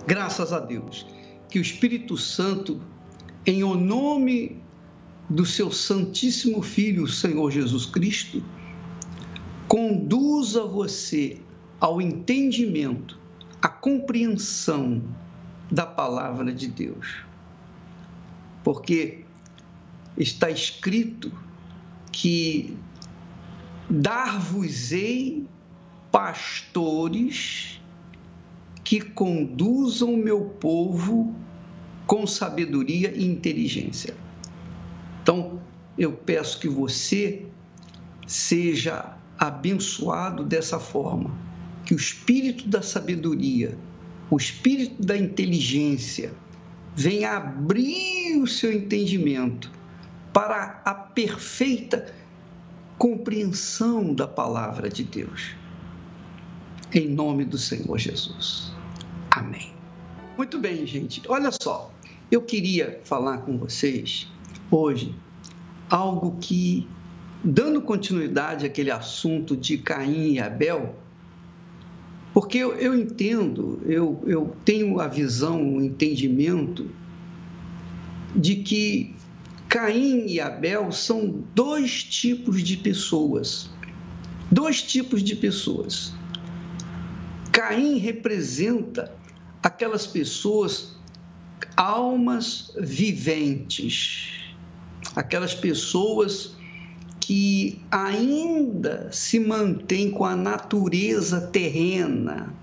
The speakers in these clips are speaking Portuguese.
Graças a Deus. Que o Espírito Santo, em o nome do seu Santíssimo Filho, Senhor Jesus Cristo, conduza você ao entendimento, à compreensão da palavra de Deus. Porque está escrito que dar-vos-ei pastores que conduzam o meu povo com sabedoria e inteligência. Então, eu peço que você seja abençoado dessa forma, que o espírito da sabedoria, o espírito da inteligência venha abrir o seu entendimento para a perfeita compreensão da palavra de Deus. Em nome do Senhor Jesus. Amém. Muito bem, gente. Olha só, eu queria falar com vocês hoje algo que, dando continuidade àquele assunto de Caim e Abel, porque eu entendo, eu tenho a visão, o entendimento de que Caim e Abel são dois tipos de pessoas. Dois tipos de pessoas. Caim representa aquelas pessoas, almas viventes, aquelas pessoas que ainda se mantêm com a natureza terrena,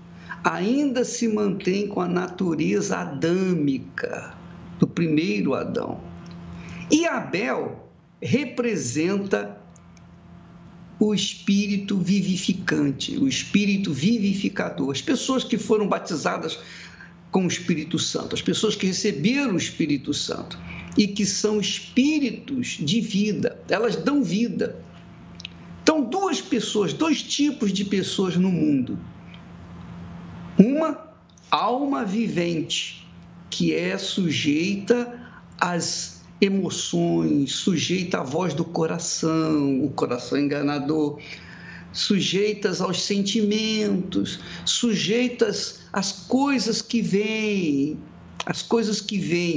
ainda se mantêm com a natureza adâmica do primeiro Adão. E Abel representa o espírito vivificante, o espírito vivificador, as pessoas que foram batizadas com o Espírito Santo, as pessoas que receberam o Espírito Santo e que são espíritos de vida, elas dão vida. Então, duas pessoas, dois tipos de pessoas no mundo. Uma alma vivente, que é sujeita às emoções, sujeita à voz do coração, o coração enganador, sujeitas aos sentimentos, sujeitas às coisas que vêm,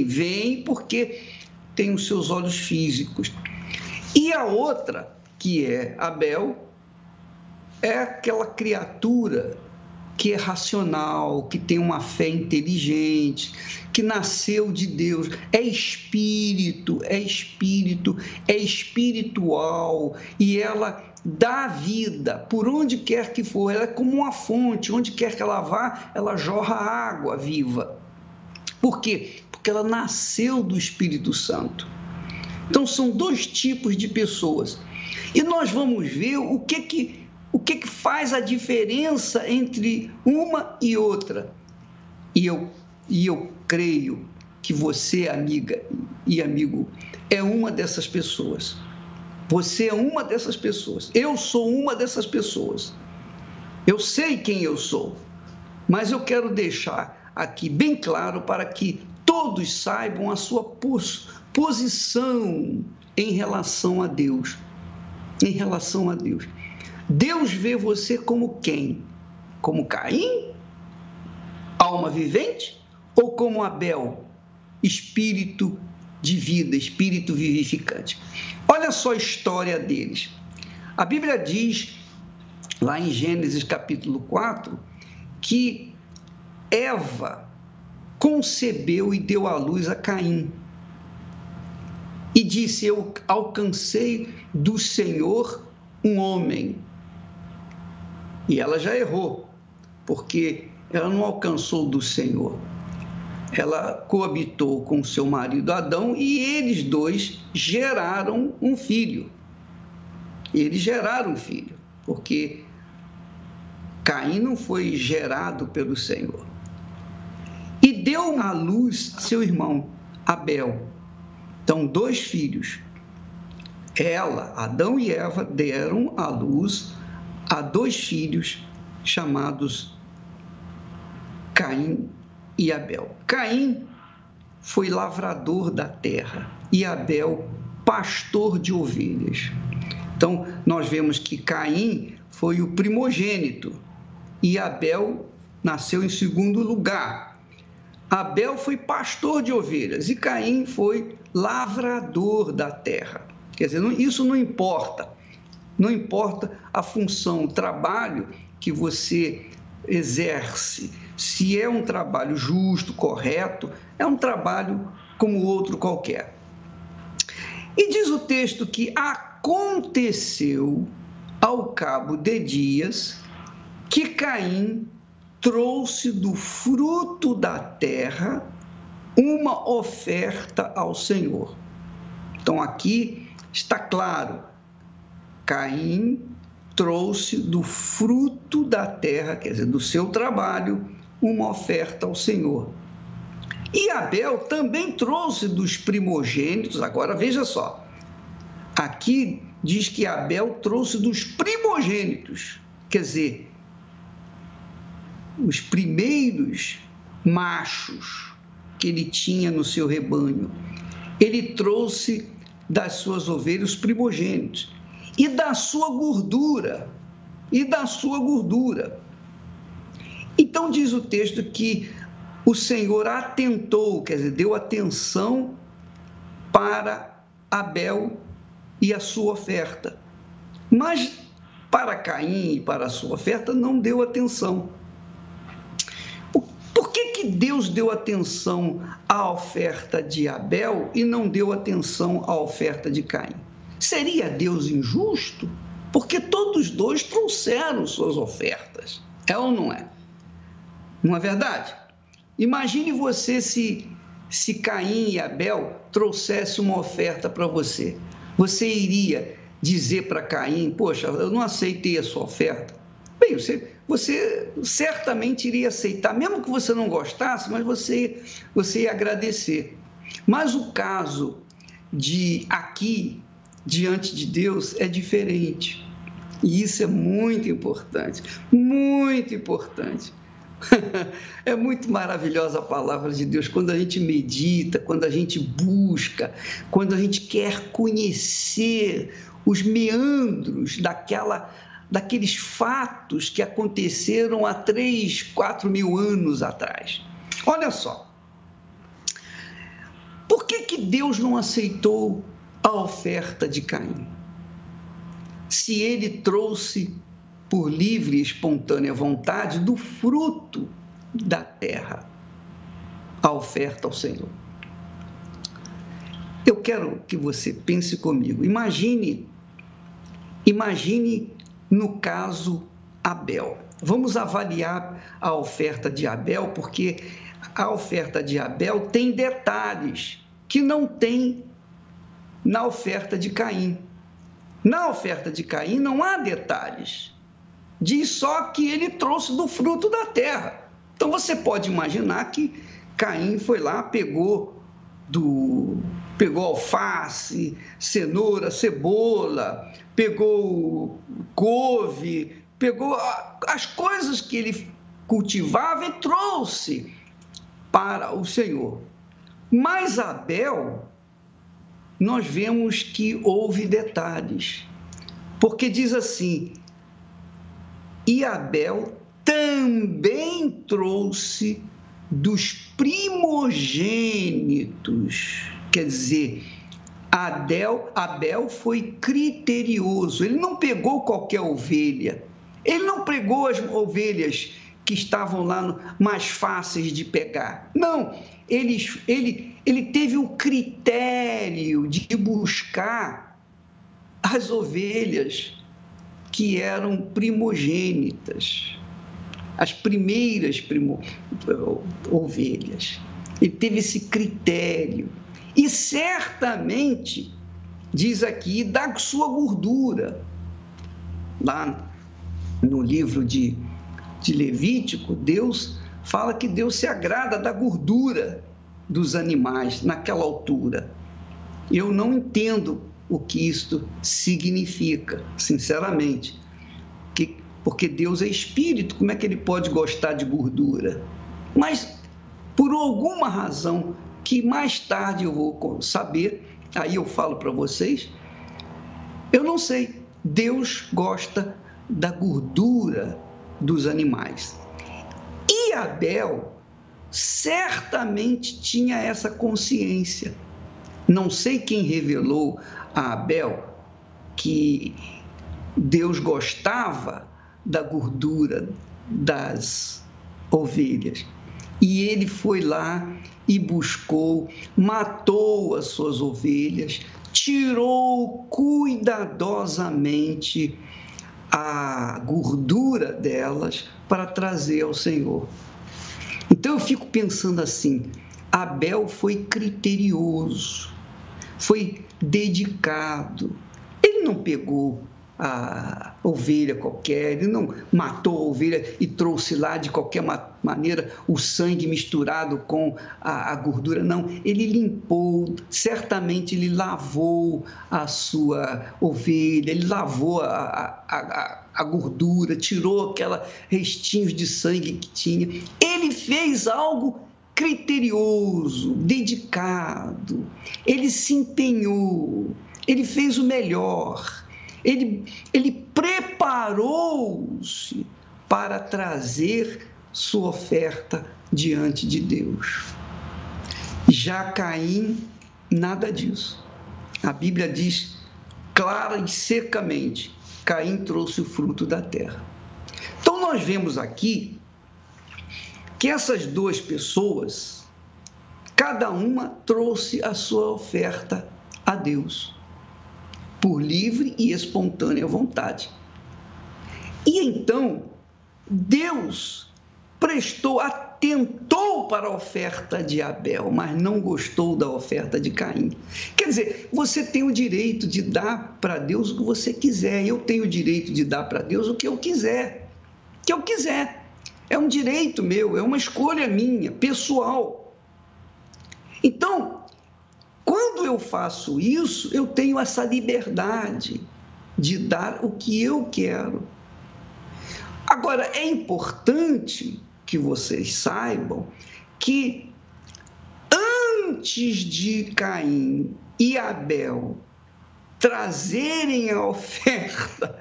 vêm porque tem os seus olhos físicos. E a outra, que é Abel, é aquela criatura que é racional, que tem uma fé inteligente, que nasceu de Deus, é espiritual, e ela dá vida por onde quer que for, ela é como uma fonte, onde quer que ela vá, ela jorra água viva. Por quê? Porque ela nasceu do Espírito Santo. Então, são dois tipos de pessoas. E nós vamos ver o que faz a diferença entre uma e outra. E eu creio que você, amiga e amigo, é uma dessas pessoas. Você é uma dessas pessoas. Eu sou uma dessas pessoas. Eu sei quem eu sou, mas eu quero deixar aqui bem claro para que todos saibam a sua posição em relação a Deus. Em relação a Deus. Deus vê você como quem? Como Caim, alma vivente, ou como Abel, espírito de vida, espírito vivificante? Olha só a história deles. A Bíblia diz, lá em Gênesis capítulo 4, que Eva concebeu e deu à luz a Caim. E disse: eu alcancei do Senhor um homem. E ela já errou, porque ela não alcançou do Senhor. Ela coabitou com seu marido Adão e eles dois geraram um filho. Porque Caim não foi gerado pelo Senhor. E deu à luz seu irmão Abel. Então, dois filhos. Adão e Eva, deram à luz a dois filhos chamados Caim e Abel. Caim foi lavrador da terra e Abel pastor de ovelhas. Então, nós vemos que Caim foi o primogênito e Abel nasceu em segundo lugar. Abel foi pastor de ovelhas e Caim foi lavrador da terra. Quer dizer, isso não importa. Não importa a função, o trabalho que você exerce. Se é um trabalho justo, correto, é um trabalho como outro qualquer. E diz o texto que aconteceu, ao cabo de dias, que Caim trouxe do fruto da terra uma oferta ao Senhor. Então, aqui está claro, Caim trouxe do fruto da terra, quer dizer, do seu trabalho, uma oferta ao Senhor. E Abel também trouxe dos primogênitos, agora veja só, aqui diz que Abel trouxe dos primogênitos, quer dizer, os primeiros machos que ele tinha no seu rebanho. Ele trouxe das suas ovelhas os primogênitos e da sua gordura, Então diz o texto que o Senhor atentou, quer dizer, deu atenção para Abel e a sua oferta. Mas para Caim e para a sua oferta não deu atenção. Por que Deus deu atenção à oferta de Abel e não deu atenção à oferta de Caim? Seria Deus injusto? Porque todos dois trouxeram suas ofertas. É ou não é? Não é verdade? Imagine você se Caim e Abel trouxessem uma oferta para você. Você iria dizer para Caim, poxa, eu não aceitei a sua oferta. Bem, você certamente iria aceitar, mesmo que você não gostasse, mas você ia agradecer. Mas o caso de aqui, diante de Deus, é diferente. E isso é muito importante, muito importante. É muito maravilhosa a palavra de Deus quando a gente medita, quando a gente busca, quando a gente quer conhecer os meandros daqueles fatos que aconteceram há 3, 4 mil anos atrás. Olha só, por que Deus não aceitou a oferta de Caim? Se ele trouxe por livre e espontânea vontade do fruto da terra a oferta ao Senhor. Eu quero que você pense comigo. Imagine no caso Abel. Vamos avaliar a oferta de Abel, porque a oferta de Abel tem detalhes que não tem na oferta de Caim. Na oferta de Caim não há detalhes. Diz só que ele trouxe do fruto da terra. Então você pode imaginar que Caim foi lá, pegou alface, cenoura, cebola, pegou couve, pegou as coisas que ele cultivava e trouxe para o Senhor. Mas Abel, nós vemos que houve detalhes, porque diz assim, e Abel também trouxe dos primogênitos. Quer dizer, Abel foi criterioso, ele não pegou qualquer ovelha, ele não pegou as ovelhas que estavam lá mais fáceis de pegar. Não, ele teve o critério de buscar as ovelhas que eram primogênitas, as primeiras ovelhas. Ele teve esse critério. E certamente, diz aqui, da sua gordura. Lá no livro de Levítico, Deus fala que Deus se agrada da gordura dos animais naquela altura. Eu não entendo o que isto significa, sinceramente. Porque Deus é espírito, como é que ele pode gostar de gordura? Mas, por alguma razão, que mais tarde eu vou saber, aí eu falo para vocês, eu não sei, Deus gosta da gordura dos animais. E Abel certamente tinha essa consciência. Não sei quem revelou a Abel que Deus gostava da gordura das ovelhas. E ele foi lá e buscou, matou as suas ovelhas, tirou cuidadosamente a gordura delas para trazer ao Senhor. Então eu fico pensando assim, Abel foi criterioso, foi dedicado. Ele não pegou a ovelha qualquer, ele não matou a ovelha e trouxe lá de qualquer maneira o sangue misturado com a gordura, não. Ele limpou, certamente ele lavou a sua ovelha, ele lavou a gordura, tirou aqueles restinhos de sangue que tinha. Ele fez algo criterioso, dedicado, ele se empenhou, ele fez o melhor. Ele preparou-se para trazer sua oferta diante de Deus. Já Caim, nada disso. A Bíblia diz clara e secamente, Caim trouxe o fruto da terra. Então nós vemos aqui que essas duas pessoas, cada uma trouxe a sua oferta a Deus, por livre e espontânea vontade. E então, Deus atentou para a oferta de Abel, mas não gostou da oferta de Caim. Quer dizer, você tem o direito de dar para Deus o que você quiser, eu tenho o direito de dar para Deus o que eu quiser. O que eu quiser. É um direito meu, é uma escolha minha, pessoal. Então, quando eu faço isso, eu tenho essa liberdade de dar o que eu quero. Agora, é importante que vocês saibam que antes de Caim e Abel trazerem a oferta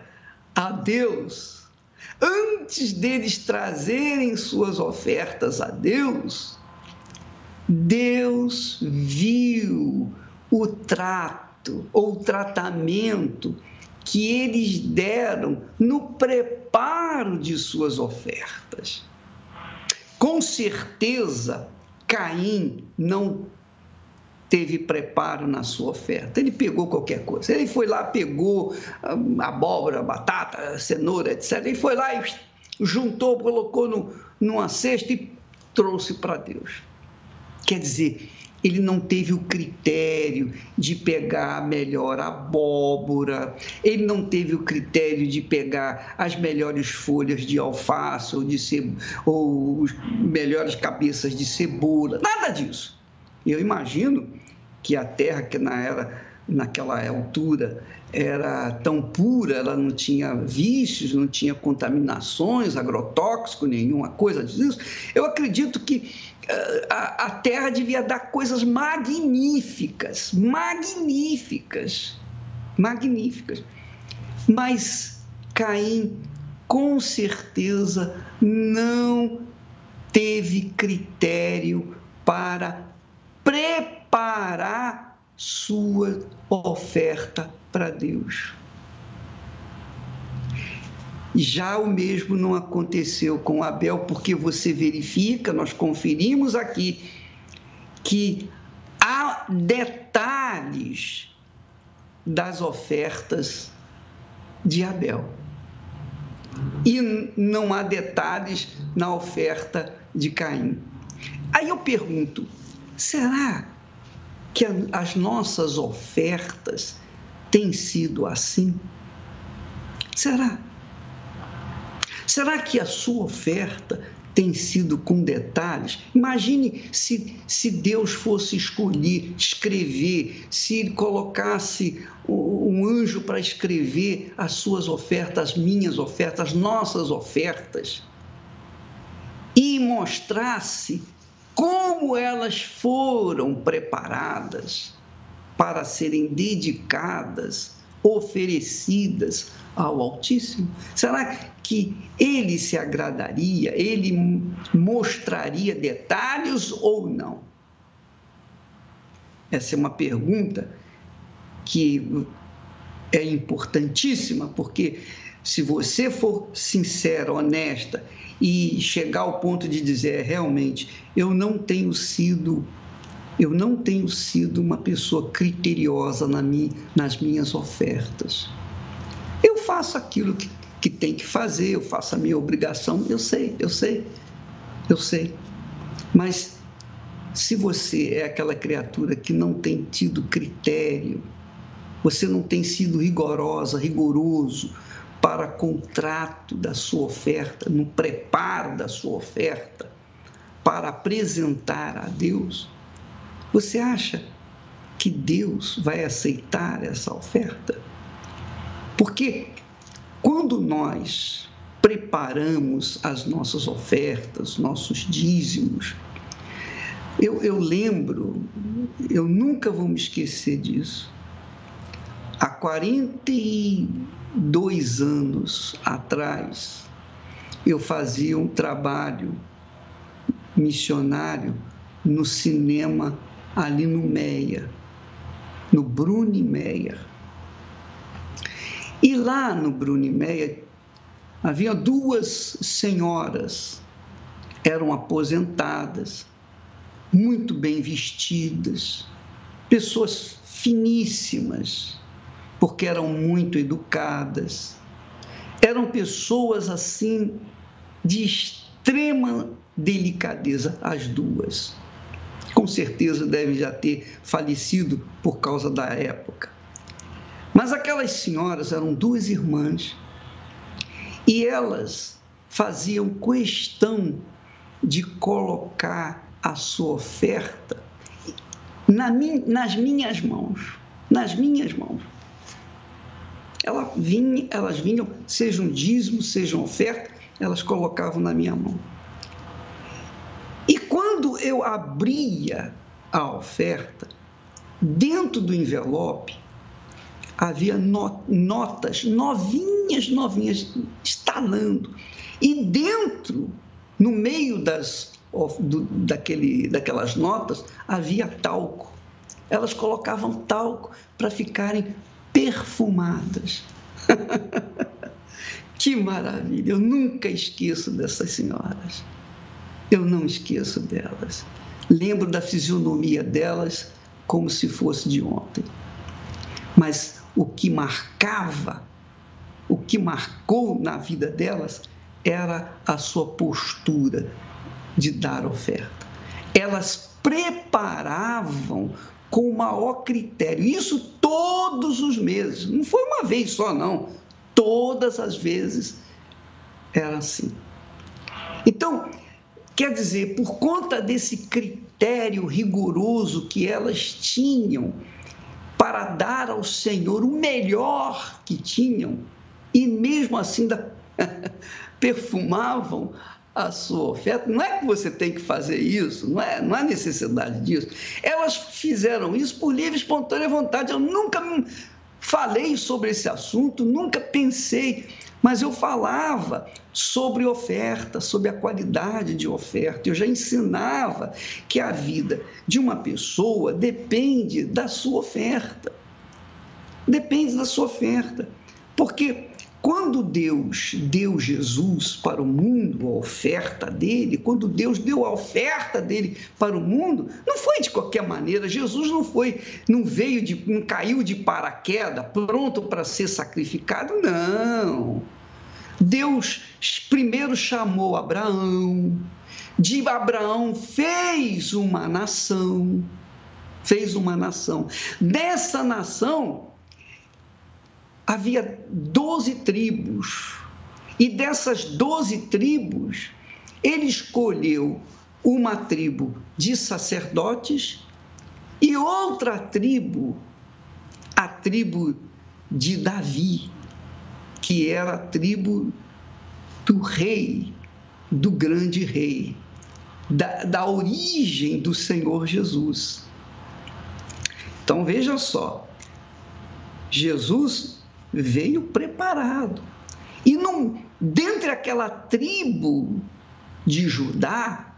a Deus, antes deles trazerem suas ofertas a Deus, Deus viu o trato ou o tratamento que eles deram no preparo de suas ofertas. Com certeza, Caim não teve preparo na sua oferta. Ele pegou qualquer coisa. Ele foi lá, pegou abóbora, batata, cenoura, etc. Ele foi lá e juntou, colocou numa cesta e trouxe para Deus. Quer dizer, ele não teve o critério de pegar a melhor abóbora, ele não teve o critério de pegar as melhores folhas de alface ou as melhores cabeças de cebola, nada disso. Eu imagino que a terra que naquela altura era tão pura, ela não tinha vícios, não tinha contaminações, agrotóxico, nenhuma coisa disso. Eu acredito que a terra devia dar coisas magníficas, mas Caim, com certeza, não teve critério para preparar sua oferta para Deus. Já o mesmo não aconteceu com Abel, porque você verifica, nós conferimos aqui, que há detalhes das ofertas de Abel. E não há detalhes na oferta de Caim. Aí eu pergunto, será que as nossas ofertas têm sido assim? Será? Será que a sua oferta tem sido com detalhes? Imagine se Deus fosse escrever, se Ele colocasse um anjo para escrever as suas ofertas, as minhas ofertas, as nossas ofertas, e mostrasse como elas foram preparadas para serem dedicadas oferecidas ao Altíssimo? Será que ele se agradaria, ele mostraria detalhes ou não? Essa é uma pergunta que é importantíssima, porque se você for sincera, honesta e chegar ao ponto de dizer realmente, eu não tenho sido uma pessoa criteriosa nas minhas ofertas. Eu faço aquilo que tem que fazer, eu faço a minha obrigação, eu sei. Mas se você é aquela criatura que não tem tido critério, você não tem sido rigoroso para contrato da sua oferta, no preparo da sua oferta, para apresentar a Deus, você acha que Deus vai aceitar essa oferta? Porque quando nós preparamos as nossas ofertas, nossos dízimos, eu lembro, eu nunca vou me esquecer disso. Há 42 anos atrás, eu fazia um trabalho missionário no cinema ali no Meia, no Bruni Meia. E lá no Bruni Meia havia duas senhoras, eram aposentadas, muito bem vestidas, pessoas finíssimas, porque eram muito educadas, eram pessoas assim de extrema delicadeza, as duas. Com certeza devem já ter falecido por causa da época. Mas aquelas senhoras eram duas irmãs e elas faziam questão de colocar a sua oferta nas minhas mãos. Elas vinham, sejam dízimo, sejam oferta, elas colocavam na minha mão. E quando eu abria a oferta, dentro do envelope, havia notas novinhas, estalando. E dentro, no meio daquelas notas, havia talco. Elas colocavam talco para ficarem perfumadas. Que maravilha! Eu nunca esqueço dessas senhoras. Eu não esqueço delas. Lembro da fisionomia delas como se fosse de ontem. Mas o que marcou na vida delas era a sua postura de dar oferta. Elas preparavam com o maior critério, isso todos os meses, não foi uma vez só não, todas as vezes era assim. Então, quer dizer, por conta desse critério rigoroso que elas tinham para dar ao Senhor o melhor que tinham, e mesmo assim perfumavam a sua oferta, não é que você tem que fazer isso, não há necessidade disso. Elas fizeram isso por livre e espontânea vontade. Eu nunca falei sobre esse assunto, nunca pensei, mas eu falava sobre oferta, sobre a qualidade de oferta. Eu já ensinava que a vida de uma pessoa depende da sua oferta. Depende da sua oferta. Porque quando Deus deu Jesus para o mundo, a oferta dele, quando Deus deu a oferta dele para o mundo, não foi de qualquer maneira. Jesus não caiu de paraquedas, pronto para ser sacrificado, não. Deus primeiro chamou Abraão, de Abraão fez uma nação. Dessa nação havia 12 tribos, e dessas 12 tribos, ele escolheu uma tribo de sacerdotes e outra tribo, a tribo de Davi, que era a tribo do rei, do grande rei, da origem do Senhor Jesus. Então, veja só, Jesus veio preparado. E dentre aquela tribo de Judá,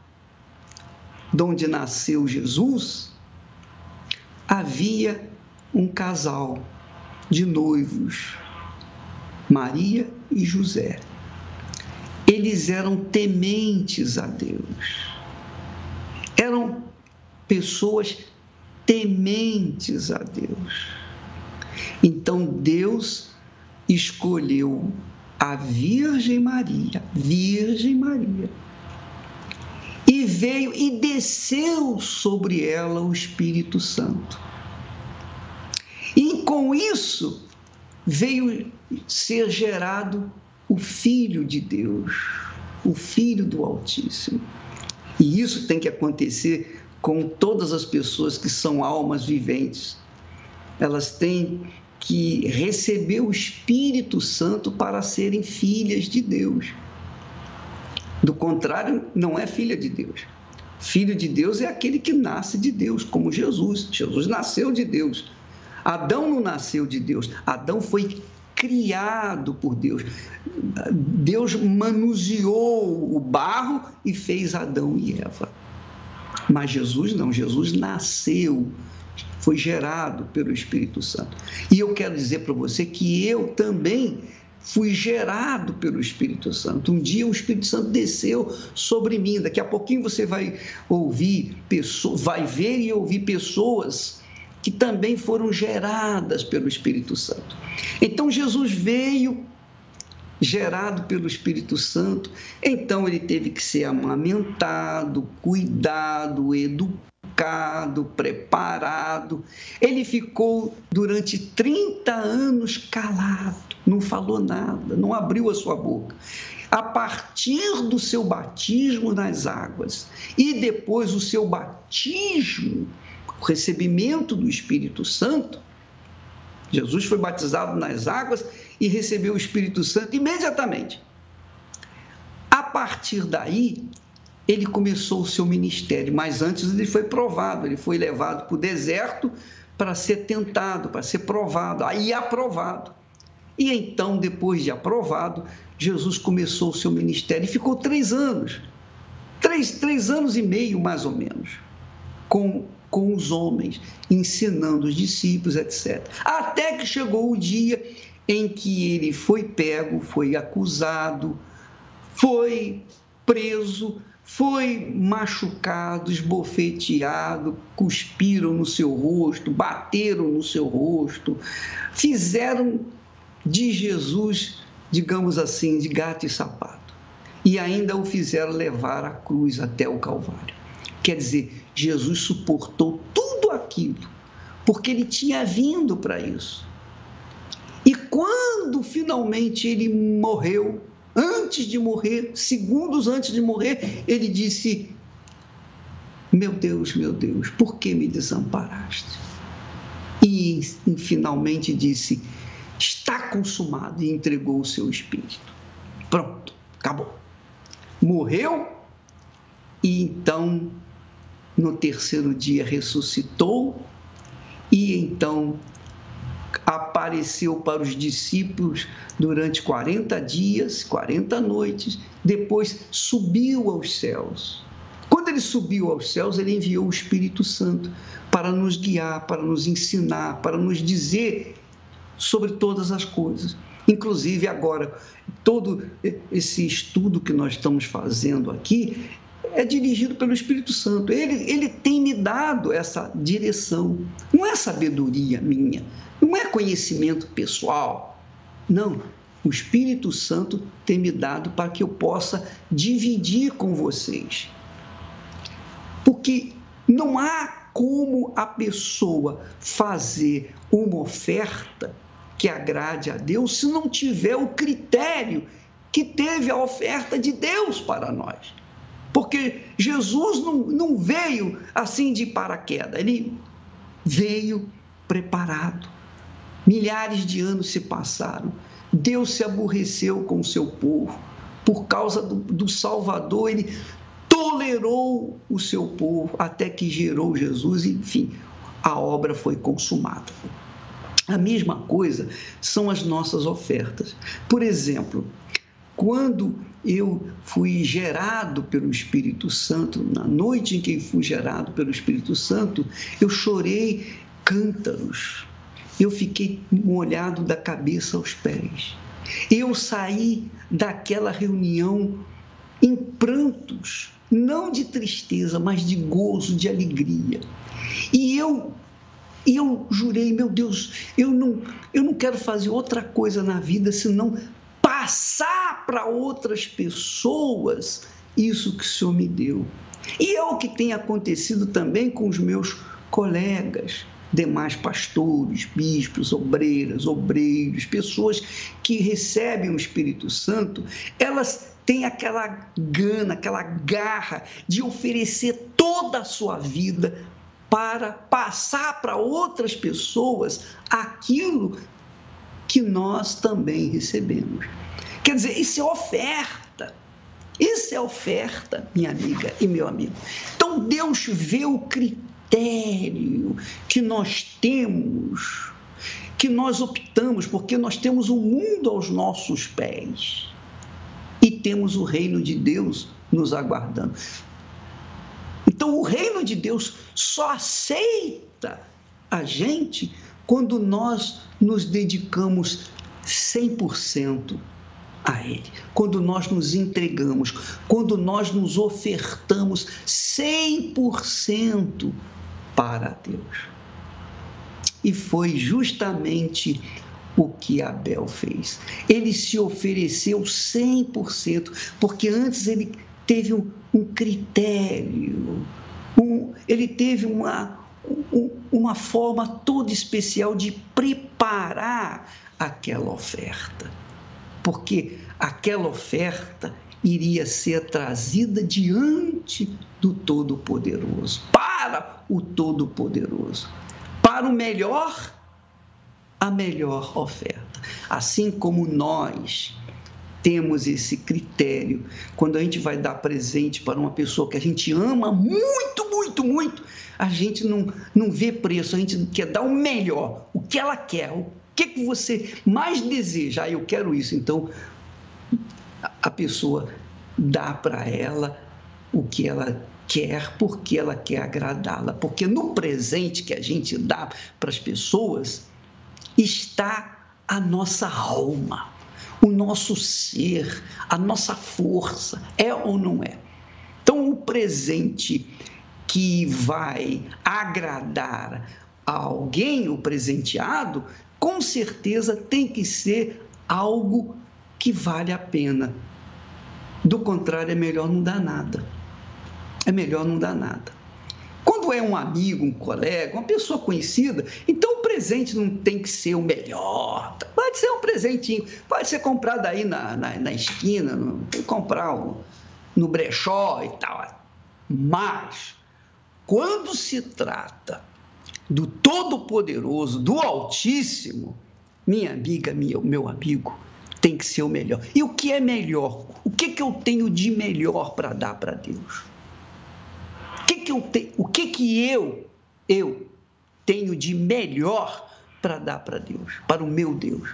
de onde nasceu Jesus, havia um casal de noivos, Maria e José. Eles eram tementes a Deus. Eram pessoas tementes a Deus. Então Deus escolheu a Virgem Maria, e veio e desceu sobre ela o Espírito Santo. E com isso veio ser gerado o Filho de Deus, o Filho do Altíssimo. E isso tem que acontecer com todas as pessoas que são almas viventes. Elas têm que receber o Espírito Santo para serem filhas de Deus. Do contrário, não é filha de Deus. Filho de Deus é aquele que nasce de Deus, como Jesus. Jesus nasceu de Deus. Adão não nasceu de Deus. Adão foi criado por Deus. Deus manuseou o barro e fez Adão e Eva. Mas Jesus não. Jesus nasceu, foi gerado pelo Espírito Santo. E eu quero dizer para você que eu também fui gerado pelo Espírito Santo. Um dia o Espírito Santo desceu sobre mim. Daqui a pouquinho você vai vai ver e ouvir pessoas que também foram geradas pelo Espírito Santo. Então Jesus veio gerado pelo Espírito Santo, então ele teve que ser amamentado, cuidado, educado, preparado. Ele ficou durante 30 anos calado, não falou nada, não abriu a sua boca. A partir do seu batismo nas águas e depois o seu batismo, o recebimento do Espírito Santo, Jesus foi batizado nas águas e recebeu o Espírito Santo imediatamente. A partir daí, ele começou o seu ministério, mas antes ele foi provado, ele foi levado para o deserto para ser tentado, para ser provado, aí aprovado. E então, depois de aprovado, Jesus começou o seu ministério e ficou 3 anos, 3 anos e meio mais ou menos, com os homens, ensinando os discípulos, etc. Até que chegou o dia em que ele foi pego, foi acusado, foi preso, foi machucado, esbofeteado, cuspiram no seu rosto, bateram no seu rosto, fizeram de Jesus, digamos assim, de gato e sapato, e ainda o fizeram levar a cruz até o Calvário. Quer dizer, Jesus suportou tudo aquilo, porque ele tinha vindo para isso. E quando finalmente ele morreu, antes de morrer, segundos antes de morrer, ele disse: meu Deus, por que me desamparaste? E finalmente disse: está consumado, e entregou o seu espírito. Pronto, acabou. Morreu e então, no 3º dia, ressuscitou e então apareceu para os discípulos durante 40 dias, 40 noites, depois subiu aos céus. Quando ele subiu aos céus, ele enviou o Espírito Santo para nos guiar, para nos ensinar, para nos dizer sobre todas as coisas. Inclusive agora, todo esse estudo que nós estamos fazendo aqui é dirigido pelo Espírito Santo. Ele tem me dado essa direção. Não é sabedoria minha, não é conhecimento pessoal. Não, o Espírito Santo tem me dado para que eu possa dividir com vocês. Porque não há como a pessoa fazer uma oferta que agrade a Deus se não tiver o critério que teve a oferta de Deus para nós. Porque Jesus não veio assim de paraquedas, ele veio preparado. Milhares de anos se passaram, Deus se aborreceu com o seu povo. Por causa do Salvador, ele tolerou o seu povo até que gerou Jesus, enfim, a obra foi consumada. A mesma coisa são as nossas ofertas. Por exemplo, quando eu fui gerado pelo Espírito Santo, na noite em que fui gerado pelo Espírito Santo, eu chorei cântaros. Eu fiquei molhado da cabeça aos pés. Eu saí daquela reunião em prantos, não de tristeza, mas de gozo, de alegria. E eu jurei, meu Deus, eu não quero fazer outra coisa na vida senão passar para outras pessoas isso que o Senhor me deu. E é o que tem acontecido também com os meus colegas, demais pastores, bispos, obreiros, pessoas que recebem o Espírito Santo, elas têm aquela gana, aquela garra de oferecer toda a sua vida para passar para outras pessoas aquilo que nós também recebemos. Quer dizer, isso é oferta. Isso é oferta, minha amiga e meu amigo. Então, Deus vê o critério que nós temos, que nós optamos, porque nós temos o mundo aos nossos pés e temos o reino de Deus nos aguardando. Então, o reino de Deus só aceita a gente quando nós nos dedicamos 100% a Ele, quando nós nos entregamos, quando nós nos ofertamos 100% para Deus. E foi justamente o que Abel fez. Ele se ofereceu 100%, porque antes ele teve um critério, ele teve uma forma toda especial de preparar aquela oferta, porque aquela oferta iria ser trazida diante do Todo-Poderoso, para o Todo-Poderoso, para o melhor, a melhor oferta. Assim como nós temos esse critério, quando a gente vai dar presente para uma pessoa que a gente ama muito, muito, muito, a gente não vê preço, a gente quer dar o melhor, o que ela quer, o que você mais deseja. Eu quero isso. Então, a pessoa dá para ela o que ela quer, porque ela quer agradá-la. Porque no presente que a gente dá para as pessoas está a nossa alma, o nosso ser, a nossa força, é ou não é? Então, o presente que vai agradar a alguém, o presenteado, com certeza tem que ser algo que vale a pena. Do contrário, é melhor não dar nada. É melhor não dar nada. Quando é um amigo, um colega, uma pessoa conhecida, então o presente não tem que ser o melhor. Pode ser um presentinho, pode ser comprado aí na esquina, comprar no brechó e tal. Mas, quando se trata do Todo-Poderoso, do Altíssimo, minha amiga, meu amigo, tem que ser o melhor. E o que é melhor? O que eu tenho de melhor para dar para Deus? O que eu tenho de melhor para dar para Deus, para o meu Deus?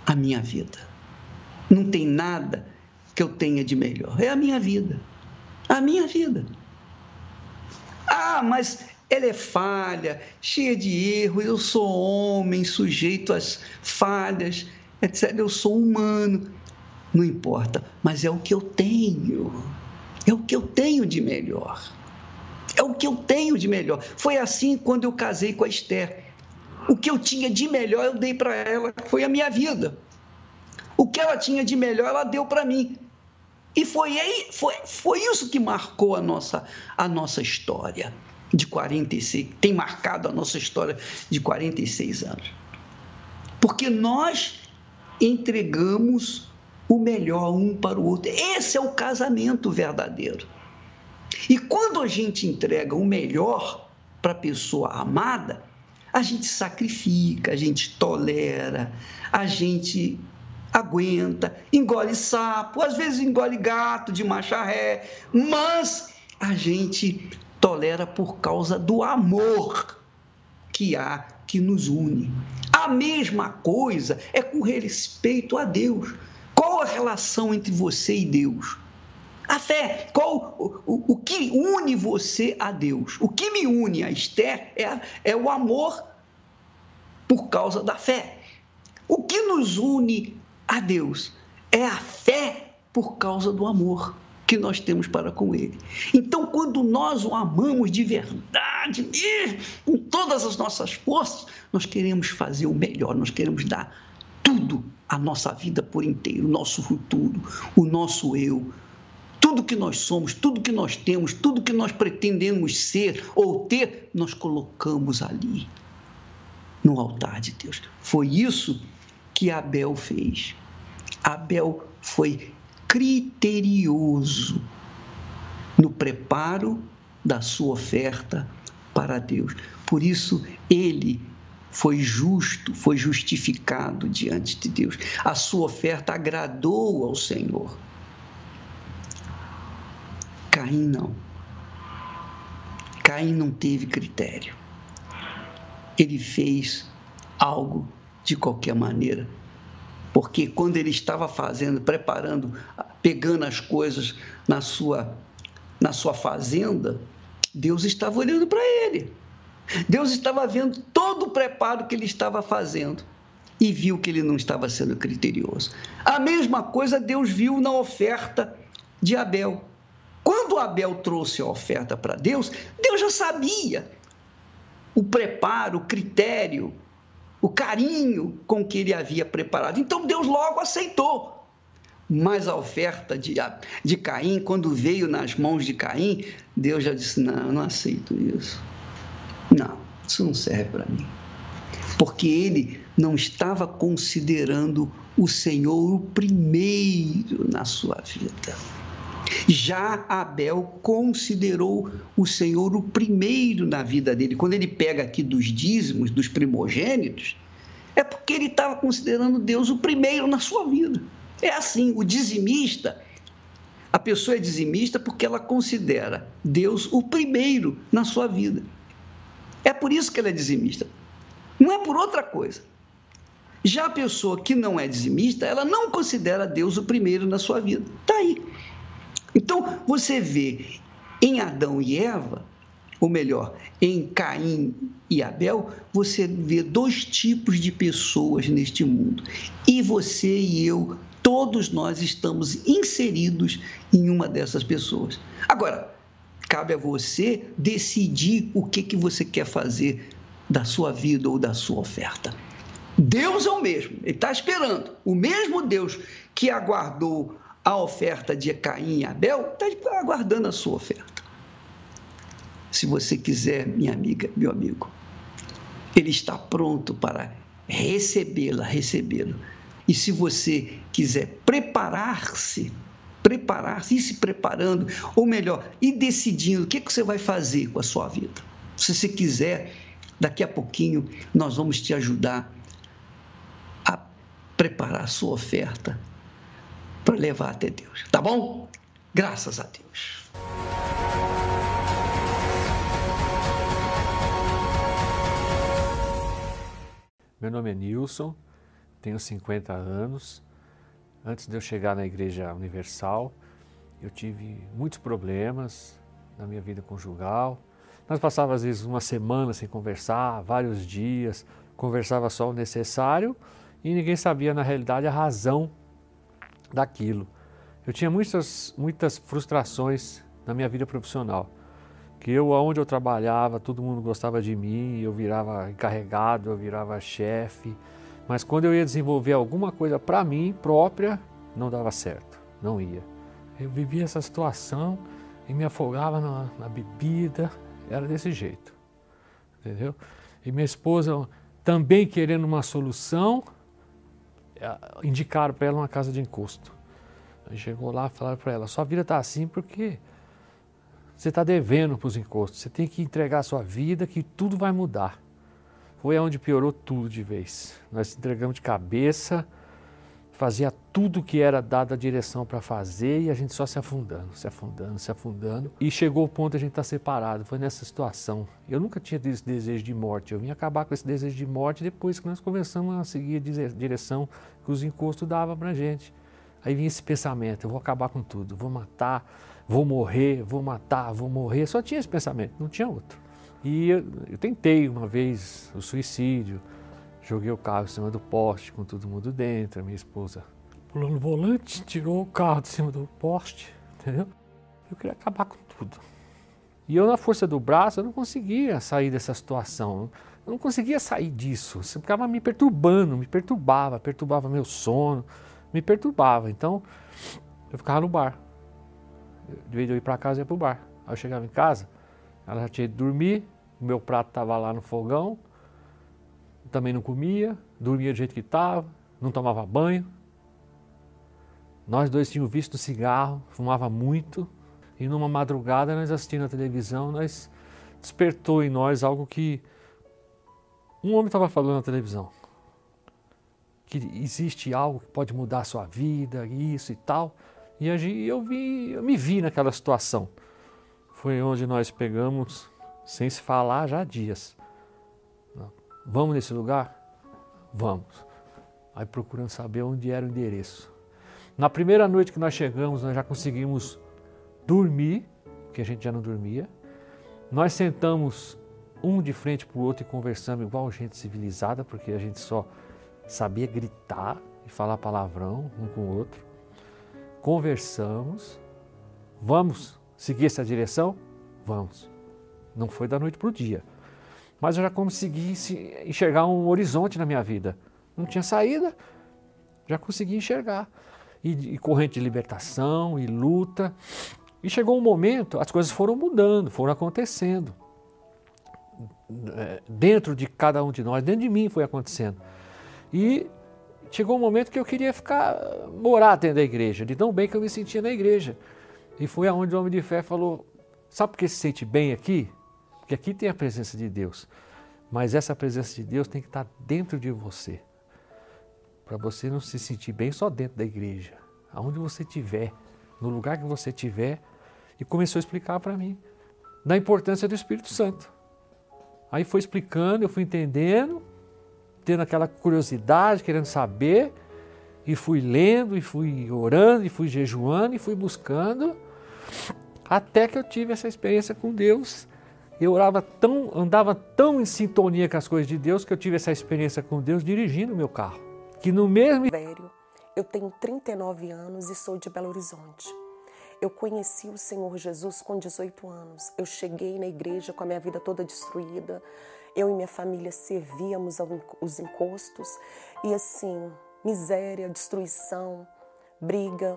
A minha vida. Não tem nada que eu tenha de melhor. É a minha vida. A minha vida. Ah, mas ela é falha, cheia de erros, eu sou homem, sujeito às falhas, etc. Eu sou humano. Não importa, mas é o que eu tenho. É o que eu tenho de melhor. É o que eu tenho de melhor. Foi assim quando eu casei com a Esther. O que eu tinha de melhor eu dei para ela, foi a minha vida. O que ela tinha de melhor ela deu para mim. E foi isso que marcou a nossa história de 46, tem marcado a nossa história de 46 anos. Porque nós entregamos o melhor um para o outro. Esse é o casamento verdadeiro. E quando a gente entrega o melhor para a pessoa amada, a gente sacrifica, a gente tolera, a gente aguenta, engole sapo, às vezes engole gato de macharré, mas a gente tolera por causa do amor que há que nos une. A mesma coisa é com respeito a Deus. Qual a relação entre você e Deus? A fé, o que une você a Deus? O que me une a Esther é o amor por causa da fé. O que nos une a Deus é a fé por causa do amor que nós temos para com Ele. Então, quando nós o amamos de verdade, com todas as nossas forças, nós queremos fazer o melhor, nós queremos dar tudo, a nossa vida por inteiro, o nosso futuro, o nosso eu, tudo que nós somos, tudo que nós temos, tudo que nós pretendemos ser ou ter, nós colocamos ali, no altar de Deus. Foi isso que Abel fez. Abel foi criterioso no preparo da sua oferta para Deus. Por isso, ele foi justo, foi justificado diante de Deus. A sua oferta agradou ao Senhor. Caim não. Caim não teve critério. Ele fez algo de qualquer maneira. Porque quando ele estava fazendo, preparando, pegando as coisas na sua fazenda, Deus estava olhando para ele. Deus estava vendo todo o preparo que ele estava fazendo e viu que ele não estava sendo criterioso. A mesma coisa Deus viu na oferta de Abel. Quando Abel trouxe a oferta para Deus, Deus já sabia o preparo, o critério, o carinho com que ele havia preparado. Então Deus logo aceitou. Mas a oferta de Caim, quando veio nas mãos de Caim, Deus já disse, não, eu não aceito isso. Não, isso não serve para mim. Porque ele não estava considerando o Senhor o primeiro na sua vida. Já Abel considerou o Senhor o primeiro na vida dele. Quando ele pega aqui dos dízimos, dos primogênitos, é porque ele estava considerando Deus o primeiro na sua vida. É assim, o dizimista, a pessoa é dizimista porque ela considera Deus o primeiro na sua vida. É por isso que ela é dizimista. Não é por outra coisa. Já a pessoa que não é dizimista, ela não considera Deus o primeiro na sua vida. Está aí. Então, você vê em Adão e Eva, ou melhor, em Caim e Abel, você vê dois tipos de pessoas neste mundo. E você e eu, todos nós estamos inseridos em uma dessas pessoas. Agora, cabe a você decidir o que você quer fazer da sua vida ou da sua oferta. Deus é o mesmo, Ele está esperando. O mesmo Deus que aguardou a oferta de Caim e Abel, está aguardando a sua oferta. Se você quiser, minha amiga, meu amigo, Ele está pronto para recebê-lo. E se você quiser preparar-se, ir se preparando, ou melhor, ir decidindo o que você vai fazer com a sua vida. Se você quiser, daqui a pouquinho, nós vamos te ajudar a preparar a sua oferta para levar até Deus, tá bom? Graças a Deus. Meu nome é Nilson, tenho 50 anos. Antes de eu chegar na Igreja Universal, eu tive muitos problemas na minha vida conjugal. Nós passávamos às vezes uma semana sem conversar, vários dias, conversava só o necessário e ninguém sabia na realidade a razão daquilo. Eu tinha muitas frustrações na minha vida profissional, que onde eu trabalhava, todo mundo gostava de mim, eu virava encarregado, eu virava chefe, mas quando eu ia desenvolver alguma coisa para mim própria, não dava certo, não ia. Eu vivia essa situação e me afogava na bebida, era desse jeito, entendeu? E minha esposa também querendo uma solução, indicaram para ela uma casa de encosto. Chegou lá e falaram para ela, sua vida está assim porque você está devendo para os encostos, você tem que entregar a sua vida que tudo vai mudar. Foi onde piorou tudo de vez. Nós entregamos de cabeça, fazia tudo que era dado a direção para fazer e a gente só se afundando, se afundando, se afundando. E chegou o ponto de a gente estar separado, foi nessa situação. Eu nunca tinha esse desejo de morte, eu vim acabar com esse desejo de morte depois que nós começamos a seguir a direção que os encostos davam para a gente. Aí vinha esse pensamento, eu vou acabar com tudo, vou matar, vou morrer, vou matar, vou morrer. Só tinha esse pensamento, não tinha outro. E eu tentei uma vez o suicídio, joguei o carro em cima do poste com todo mundo dentro, a minha esposa pulou no volante, tirou o carro de cima do poste, entendeu? Eu queria acabar com tudo. E eu, na força do braço, eu não conseguia sair dessa situação, eu não conseguia sair disso, você ficava me perturbando, me perturbava meu sono, me perturbava. Então, eu ficava no bar. De vez de eu ir para casa, eu ia para o bar. Aí eu chegava em casa, ela já tinha ido dormir, o meu prato estava lá no fogão, também não comia, dormia do jeito que estava, não tomava banho. Nós dois tínhamos visto cigarro, fumava muito, e numa madrugada nós assistindo a televisão, nós despertou em nós algo que um homem estava falando na televisão, que existe algo que pode mudar a sua vida, isso e tal, e eu me vi naquela situação. Foi onde nós pegamos, sem se falar já há dias. Vamos nesse lugar? Vamos. Aí procurando saber onde era o endereço. Na primeira noite que nós chegamos, nós já conseguimos dormir, porque a gente já não dormia. Nós sentamos um de frente para o outro e conversamos igual gente civilizada, porque a gente só sabia gritar e falar palavrão um com o outro. Conversamos. Vamos seguir essa direção? Vamos. Não foi da noite para o dia. Mas eu já consegui enxergar um horizonte na minha vida. Não tinha saída, já consegui enxergar. E corrente de libertação, e luta. E chegou um momento, as coisas foram mudando, foram acontecendo. Dentro de cada um de nós, dentro de mim foi acontecendo. E chegou um momento que eu queria morar dentro da igreja, de tão bem que eu me sentia na igreja. E foi aonde o homem de fé falou, sabe por que se sente bem aqui? Porque aqui tem a presença de Deus, mas essa presença de Deus tem que estar dentro de você, para você não se sentir bem só dentro da igreja, aonde você estiver, no lugar que você estiver, e começou a explicar para mim da importância do Espírito Santo. Aí foi explicando, eu fui entendendo, tendo aquela curiosidade, querendo saber, e fui lendo, e fui orando, e fui jejuando, e fui buscando, até que eu tive essa experiência com Deus. Eu andava tão em sintonia com as coisas de Deus que eu tive essa experiência com Deus dirigindo o meu carro. Que no mesmo... Eu tenho 39 anos e sou de Belo Horizonte. Eu conheci o Senhor Jesus com 18 anos. Eu cheguei na igreja com a minha vida toda destruída. Eu e minha família servíamos os encostos. E assim, miséria, destruição, briga.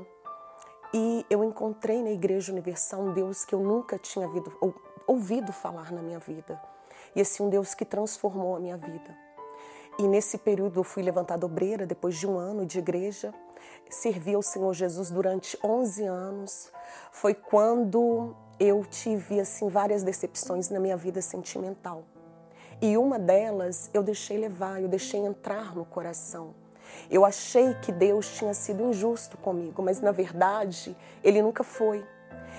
E eu encontrei na Igreja Universal um Deus que eu nunca tinha ouvido falar na minha vida. E assim, um Deus que transformou a minha vida. E nesse período eu fui levantada obreira, depois de um ano de igreja. Servi ao Senhor Jesus durante 11 anos. Foi quando eu tive assim, várias decepções na minha vida sentimental. E uma delas eu deixei levar, eu deixei entrar no coração. Eu achei que Deus tinha sido injusto comigo, mas na verdade Ele nunca foi.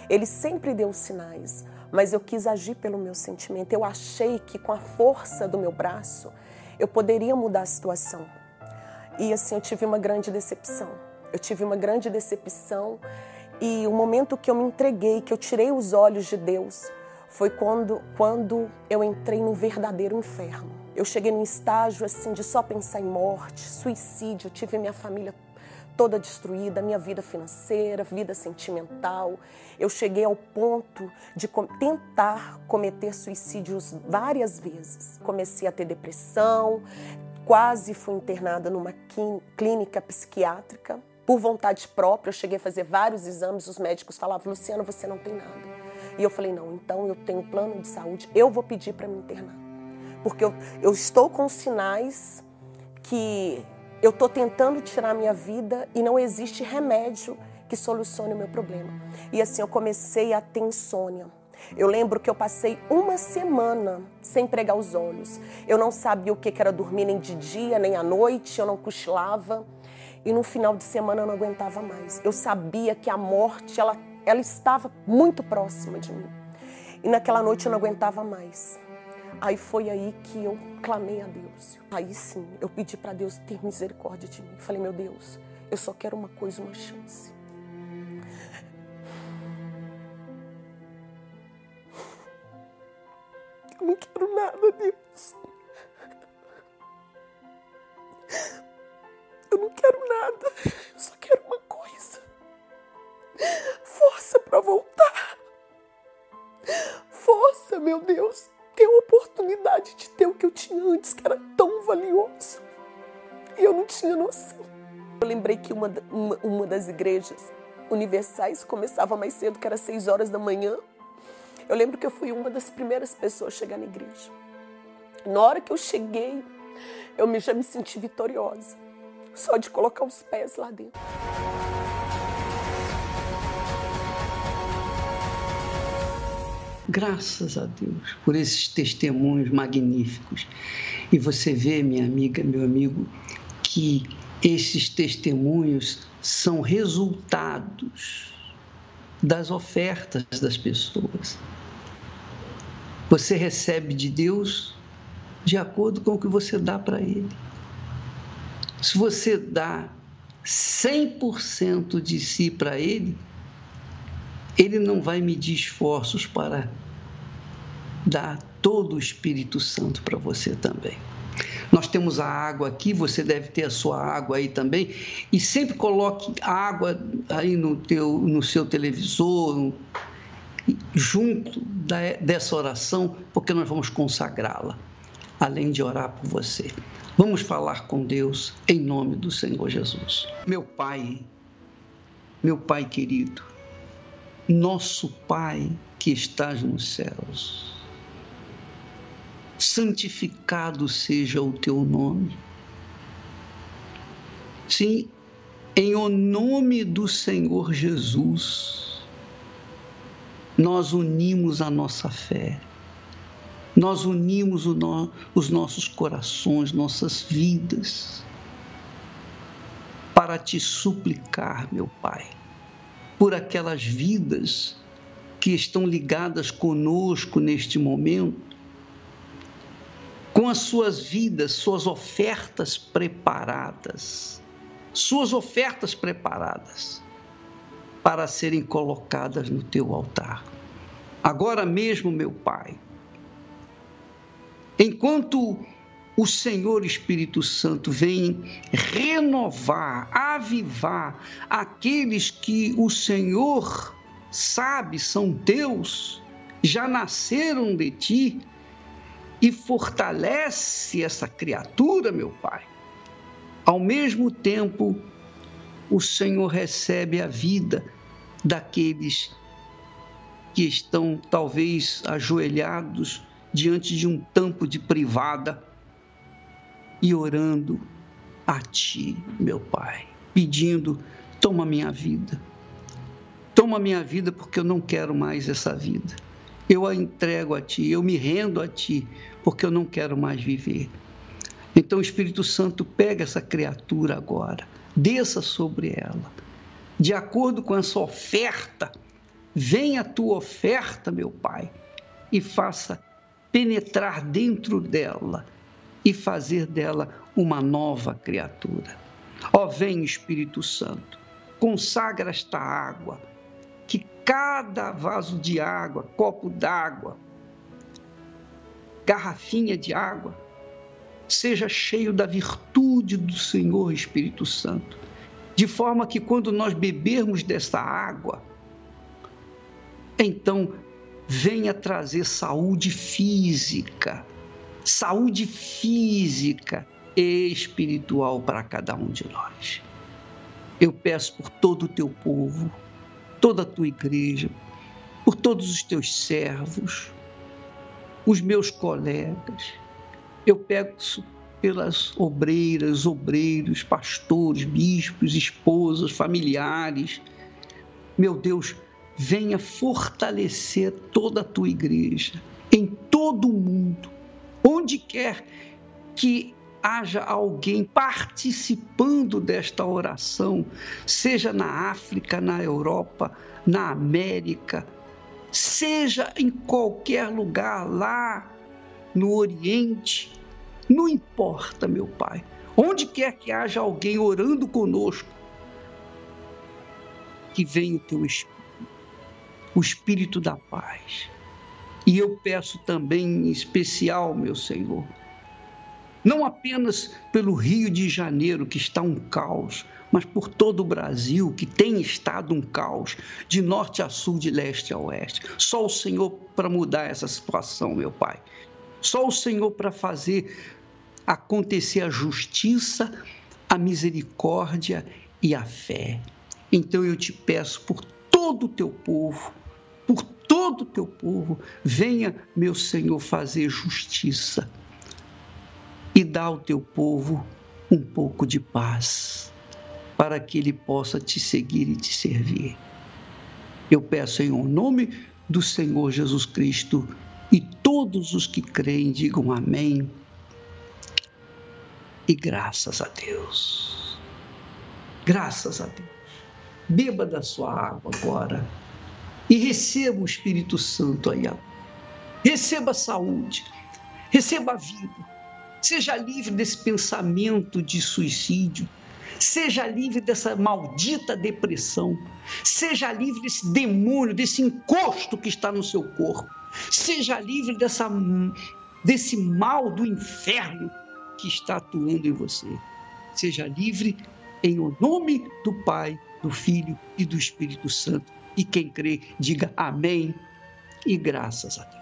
Ele sempre deu sinais, mas eu quis agir pelo meu sentimento. Eu achei que com a força do meu braço eu poderia mudar a situação. E assim, eu tive uma grande decepção. E o momento que eu me entreguei, que eu tirei os olhos de Deus, foi quando eu entrei num verdadeiro inferno. Eu cheguei num estágio assim de só pensar em morte, suicídio. Eu tive minha família toda destruída, minha vida financeira, vida sentimental. Eu cheguei ao ponto de tentar cometer suicídios várias vezes. Comecei a ter depressão, quase fui internada numa clínica psiquiátrica. Por vontade própria, eu cheguei a fazer vários exames, os médicos falavam, Luciana, você não tem nada. E eu falei, não, então eu tenho plano de saúde, eu vou pedir para me internar. Porque eu estou com sinais que eu estou tentando tirar a minha vida e não existe remédio que solucione o meu problema. E assim, eu comecei a ter insônia. Eu lembro que eu passei uma semana sem pregar os olhos. Eu não sabia o que era dormir nem de dia, nem à noite, eu não cochilava. E no final de semana eu não aguentava mais. Eu sabia que a morte, ela estava muito próxima de mim. E naquela noite eu não aguentava mais. Aí foi aí que eu clamei a Deus. Aí sim, eu pedi para Deus ter misericórdia de mim. Falei, meu Deus, eu só quero uma coisa, uma chance. Eu não quero nada, Deus. Eu não quero nada. Eu só quero uma coisa. Força para voltar. Força, meu Deus. Ter a oportunidade de ter o que eu tinha antes, que era tão valioso. E eu não tinha noção. Eu lembrei que uma das igrejas universais começava mais cedo, que era 6 horas da manhã. Eu lembro que eu fui uma das primeiras pessoas a chegar na igreja. Na hora que eu cheguei, eu já me senti vitoriosa. Só de colocar os pés lá dentro. Graças a Deus por esses testemunhos magníficos. E você vê, minha amiga, meu amigo, que esses testemunhos são resultados das ofertas das pessoas. Você recebe de Deus de acordo com o que você dá para Ele. Se você dá 100% de si para Ele, Ele não vai medir esforços para dar todo o Espírito Santo para você também. Nós temos a água aqui, você deve ter a sua água aí também, e sempre coloque água aí no seu televisor, junto dessa oração, porque nós vamos consagrá-la, além de orar por você. Vamos falar com Deus em nome do Senhor Jesus. Meu Pai querido, nosso Pai que estás nos céus, santificado seja o teu nome. Sim, em o nome do Senhor Jesus, nós unimos a nossa fé, nós unimos os nossos corações, nossas vidas, para te suplicar, meu Pai, por aquelas vidas que estão ligadas conosco neste momento, com as suas vidas, suas ofertas preparadas para serem colocadas no teu altar. Agora mesmo, meu Pai, enquanto o Senhor Espírito Santo vem renovar, avivar aqueles que o Senhor sabe são teus, já nasceram de ti, e fortalece essa criatura, meu Pai. Ao mesmo tempo, o Senhor recebe a vida daqueles que estão talvez ajoelhados diante de um tampo de privada e orando a Ti, meu Pai, pedindo, toma minha vida porque eu não quero mais essa vida. Eu a entrego a Ti, eu me rendo a Ti, porque eu não quero mais viver. Então, o Espírito Santo pega essa criatura agora, desça sobre ela. De acordo com essa oferta, venha a Tua oferta, meu Pai, e faça penetrar dentro dela e fazer dela uma nova criatura. Ó, vem, Espírito Santo, consagra esta água, que cada vaso de água, copo d'água, garrafinha de água, seja cheio da virtude do Senhor Espírito Santo, de forma que quando nós bebermos dessa água, então venha trazer saúde física e espiritual para cada um de nós. Eu peço por todo o teu povo, toda a tua igreja, por todos os teus servos, os meus colegas. Eu peço pelas obreiras, obreiros, pastores, bispos, esposas, familiares. Meu Deus, venha fortalecer toda a tua igreja, em todo o mundo, onde quer que haja alguém participando desta oração, seja na África, na Europa, na América, seja em qualquer lugar, lá no Oriente, não importa, meu Pai. Onde quer que haja alguém orando conosco, que venha o teu Espírito, o Espírito da paz. E eu peço também em especial, meu Senhor, não apenas pelo Rio de Janeiro, que está um caos, mas por todo o Brasil, que tem estado um caos, de norte a sul, de leste a oeste. Só o Senhor para mudar essa situação, meu Pai. Só o Senhor para fazer acontecer a justiça, a misericórdia e a fé. Então eu te peço por todo o teu povo, venha, meu Senhor, fazer justiça e dá ao teu povo um pouco de paz, para que ele possa te seguir e te servir. Eu peço em nome do Senhor Jesus Cristo, e todos os que creem digam amém e graças a Deus. Graças a Deus. Beba da sua água agora e receba o Espírito Santo aí. Receba a saúde, receba a vida. Seja livre desse pensamento de suicídio. Seja livre dessa maldita depressão. Seja livre desse demônio, desse encosto que está no seu corpo. Seja livre desse mal do inferno que está atuando em você. Seja livre em nome do Pai, do Filho e do Espírito Santo. E quem crê, diga amém e graças a Deus.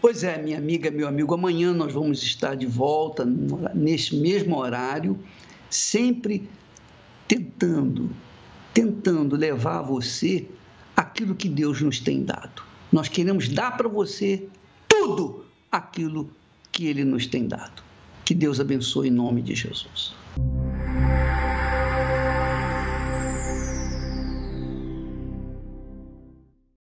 Pois é, minha amiga, meu amigo, amanhã nós vamos estar de volta neste mesmo horário, sempre tentando levar a você aquilo que Deus nos tem dado. Nós queremos dar para você tudo aquilo que Ele nos tem dado. Que Deus abençoe em nome de Jesus.